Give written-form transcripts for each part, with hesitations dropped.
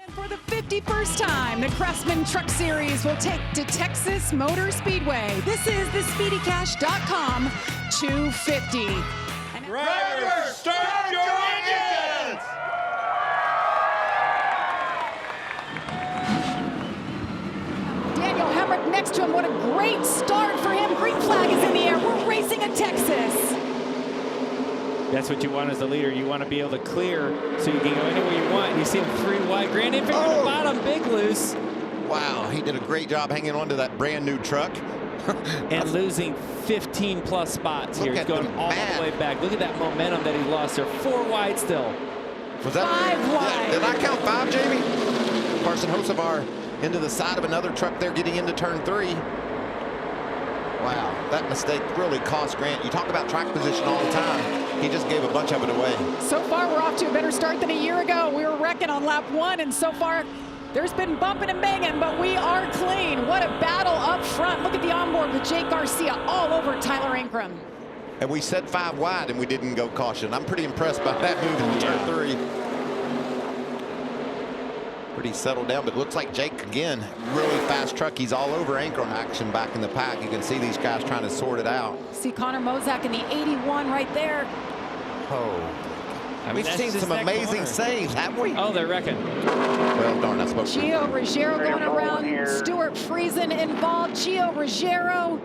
And for the 51st time, the Craftsman Truck Series will take to Texas Motor Speedway. This is the SpeedyCash.com 250. Drivers, start your engines! Daniel Hemrick next to him. What a great start for him. Green flag is in the air. We're racing at Texas. That's what you want as the leader. You want to be able to clear so you can go anywhere you want. You see him 3 wide. Grand Infant on the bottom, big loose. Wow, he did a great job hanging on to that brand new truck. And losing 15 plus spots here. He's going all the way back. Look at that momentum that he lost there. 4 wide still. Was that 5 wide? Did I count 5, Jamie? Carson Hocevar into the side of another truck there, getting into turn 3. Wow, that mistake really cost Grant. You talk about track position all the time. He just gave a bunch of it away. So far, we're off to a better start than a year ago. We were wrecking on lap 1, and so far, there's been bumping and banging, but we are clean. What a battle up front. Look at the onboard with Jake Garcia all over Tyler Ankrum. And we said 5 wide, and we didn't go caution. I'm pretty impressed by that move in turn 3. Pretty settled down, but it looks like Jake again, really fast truck. He's all over Ankrum action back in the pack. You can see these guys trying to sort it out. See Connor Mozak in the 81 right there. Oh, I mean, we've seen some amazing saves, haven't we? Oh, they're wrecking. Well, darn, I spoke. Gio Ruggiero going around. Stuart Friesen involved. Gio Ruggiero,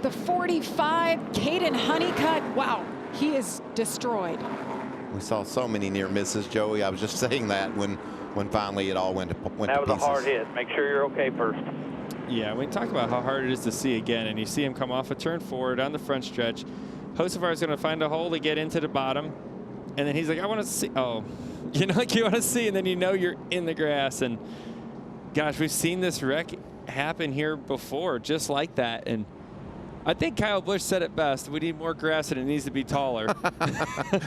the 45. Caden Honeycutt. Wow, he is destroyed. We saw so many near misses, Joey. I was just saying that when finally it all went to pieces. That was a hard hit. Make sure you're okay first. Yeah, we talk about how hard it is to see again, and you see him come off a turn forward on the front stretch. Hocevar is going to find a hole to get into the bottom, and then he's like, I want to see. Oh, you know, like you want to see, and then you know you're in the grass. And gosh, we've seen this wreck happen here before, just like that. And I think Kyle Busch said it best. We need more grass, and it needs to be taller.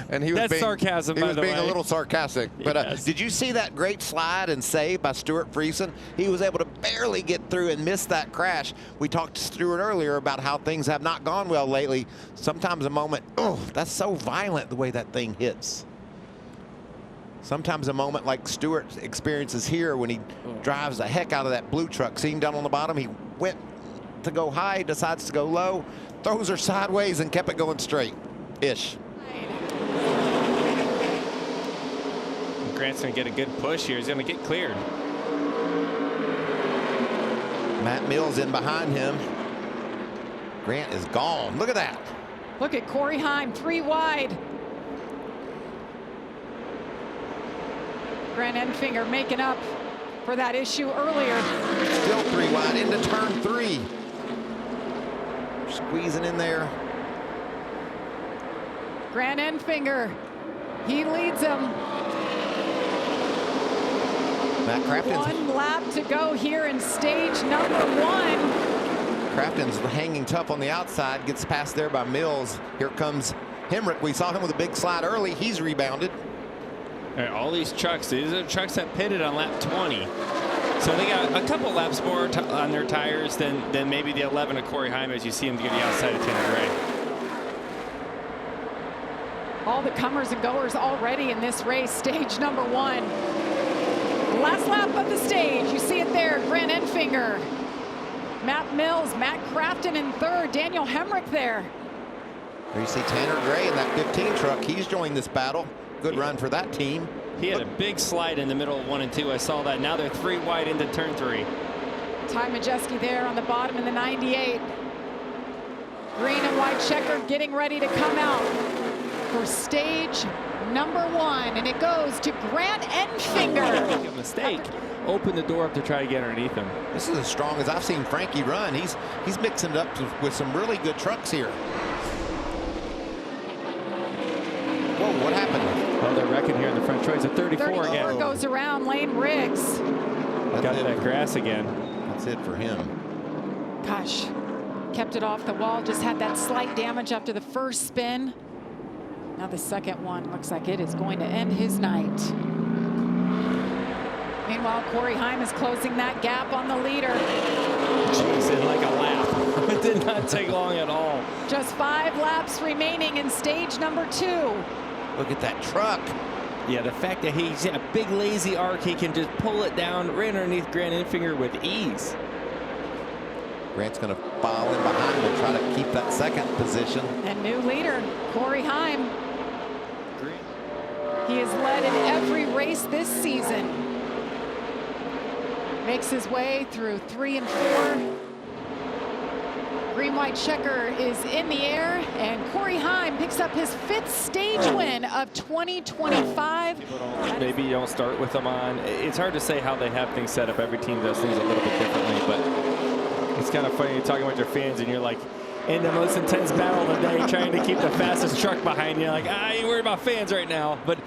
And he was That's being, sarcasm, he by was the being way. a little sarcastic. But Yes. did you see that great slide and save by Stuart Friesen? He was able to barely get through and miss that crash. We talked to Stuart earlier about how things have not gone well lately. Sometimes a moment, oh, that's so violent the way that thing hits. Sometimes a moment like Stuart experiences here when he drives the heck out of that blue truck. See him down on the bottom? He went to go high, decides to go low, throws her sideways and kept it going straight-ish. Grant's going to get a good push here. He's going to get cleared. Matt Mills in behind him. Grant is gone. Look at that. Look at Corey Heim, 3 wide. Grant Enfinger making up for that issue earlier. Still 3 wide into turn 3. Squeezing in there. Grant Enfinger, he leads him. Matt Crafton's 1 lap to go here in stage number 1. Crafton's hanging tough on the outside, gets passed there by Mills. Here comes Hemrick. We saw him with a big slide early. He's rebounded. All these trucks, these are trucks that pitted on lap 20. So they got a couple laps more on their tires than maybe the 11 of Corey Heim as you see him to get the outside of Tanner Gray. All the comers and goers already in this race, stage number 1. Last lap of the stage, you see it there, Grant Enfinger. Matt Mills, Matt Crafton in 3rd, Daniel Hemrick there. There you see Tanner Gray in that 15 truck. He's joined this battle. Good run for that team. He had a big slide in the middle of 1 and 2. I saw that. Now they're 3 wide into turn 3. Ty Majeski there on the bottom in the 98. Green and white checker getting ready to come out for stage number 1. And it goes to Grant Enfinger. Make a mistake. Open the door up to try to get underneath him. This is as strong as I've seen Frankie run. He's mixing it up with some really good trucks here. Whoa, what happened? Oh, they're wrecking here in the front choice. A 34 again. Goes around Lane Riggs. Got that grass again. That's it for him. Gosh, kept it off the wall. Just had that slight damage after the first spin. Now the second one looks like it is going to end his night. Meanwhile, Corey Heim is closing that gap on the leader. Jeez, in like a lap. It did not take long at all. Just 5 laps remaining in stage number 2. Look at that truck. Yeah, the fact that he's a big lazy arc, he can just pull it down right underneath Grant Enfinger with ease. Grant's going to file in behind and try to keep that second position. And new leader, Corey Heim. He has led in every race this season. Makes his way through 3 and 4. Green-white checker is in the air, and Corey Heim picks up his 5th stage win of 2025. Maybe you don't start with them on. It's hard to say how they have things set up. Every team does things a little bit differently, but it's kind of funny. You're talking with your fans, and you're like, in the most intense battle of the day, trying to keep the fastest truck behind you. Like, I ain't worried about fans right now. But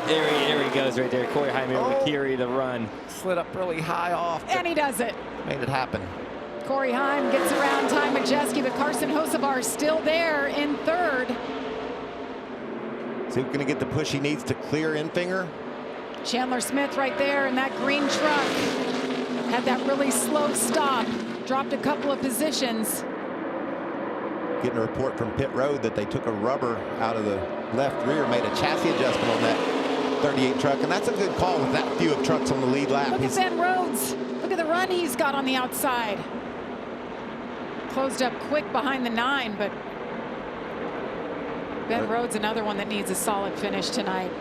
there he goes right there. Corey Heim able to carry the run. Slid up really high off. And he does it. Made it happen. Corey Heim gets around Ty Majeski, but Carson Hocevar still there in 3rd. Is he going to get the push he needs to clear Enfinger? Chandler Smith right there in that green truck. Had that really slow stop. Dropped a couple of positions. Getting a report from pit road that they took a rubber out of the left rear, made a chassis adjustment on that 38 truck, and that's a good call with that few of trucks on the lead lap. Look at Ben Rhodes. Look at the run he's got on the outside. Closed up quick behind the 9, but Ben Rhodes, another one that needs a solid finish tonight.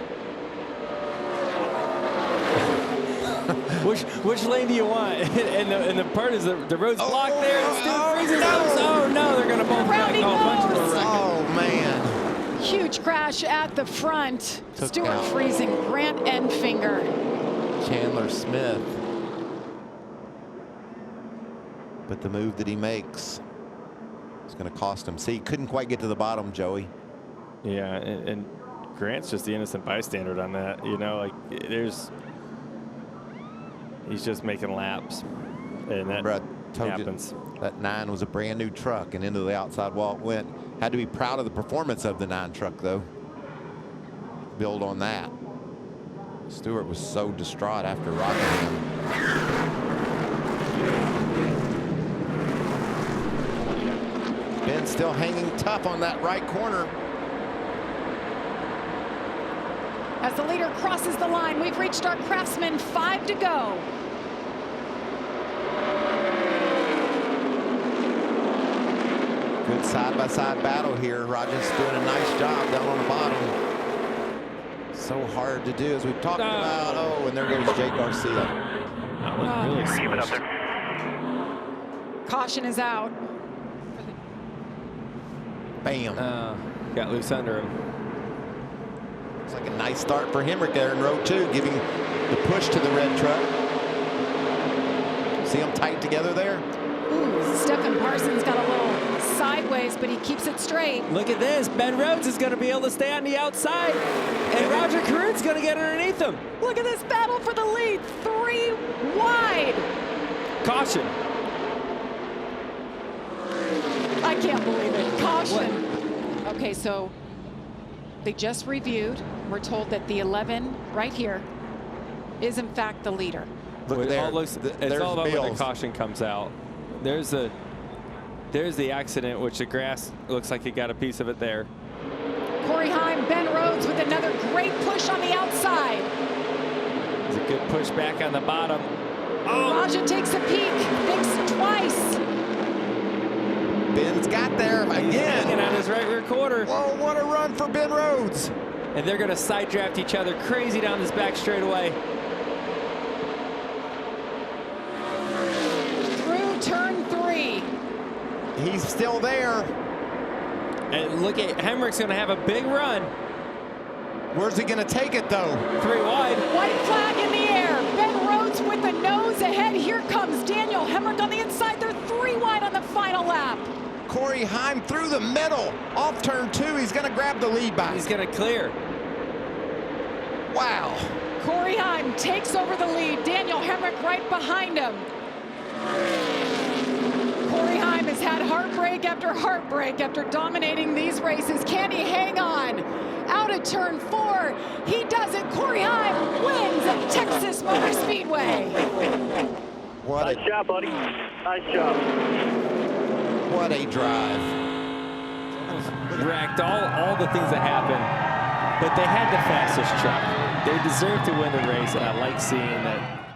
Which lane do you want? and the part is the road's blocked there. Oh no, they're gonna both wreck. Oh man. Huge crash at the front. Took Stuart out freezing Grant Enfinger. Chandler Smith. But the move that he makes is going to cost him. See, he couldn't quite get to the bottom, Joey. Yeah, and Grant's just the innocent bystander on that. You know, like he's just making laps, and that happens. That 9 was a brand new truck, and into the outside wall it went. Had to be proud of the performance of the 9 truck, though. Build on that. Stewart was so distraught after rocking him. Ben still hanging tough on that right corner. As the leader crosses the line, we've reached our Craftsman, 5 to go. Good side-by-side battle here. Rogers doing a nice job down on the bottom. So hard to do, as we've talked about. Oh, and there goes Jake Garcia. That was really smushed. Caution is out. Bam. Got loose under him. It's like a nice start for him right there in row 2, giving the push to the red truck. See them tight together there? Ooh, Stephen Parsons got a little sideways, but he keeps it straight. Look at this. Ben Rhodes is going to be able to stay on the outside, and Roger Carruth's going to get underneath him. Look at this battle for the lead. 3 wide. Caution. I can't believe it. Caution. What? Okay, so they just reviewed. We're told that the 11 right here is in fact the leader. Look there. It's all about when the caution comes out. There's the accident, which the grass looks like it got a piece of it there. Corey Heim, Ben Rhodes with another great push on the outside. It's a good push back on the bottom. Oh, Raja takes a peek, thinks twice. Ben's got there again. Hanging on his right rear quarter. Whoa, what a run for Ben Rhodes. And they're going to side draft each other crazy down this back straightaway. Through turn 3. He's still there. And look at Hemrick's going to have a big run. Where's he going to take it, though? 3 wide. White flag in the air. Ben Rhodes with the nose ahead. Here comes Daniel Hemrick on the inside. They're 3 wide on the final lap. Corey Heim through the middle. Off turn 2. He's going to grab the lead back. He's going to clear. Wow. Corey Heim takes over the lead. Daniel Hemrick right behind him. Corey Heim has had heartbreak after heartbreak after dominating these races. Can he hang on? Out of turn 4. He does it. Corey Heim wins at Texas Motor Speedway. What nice job, buddy. Nice job. What a drive. Wrecked all the things that happened, but they had the fastest truck. they deserve to win the race, and I like seeing that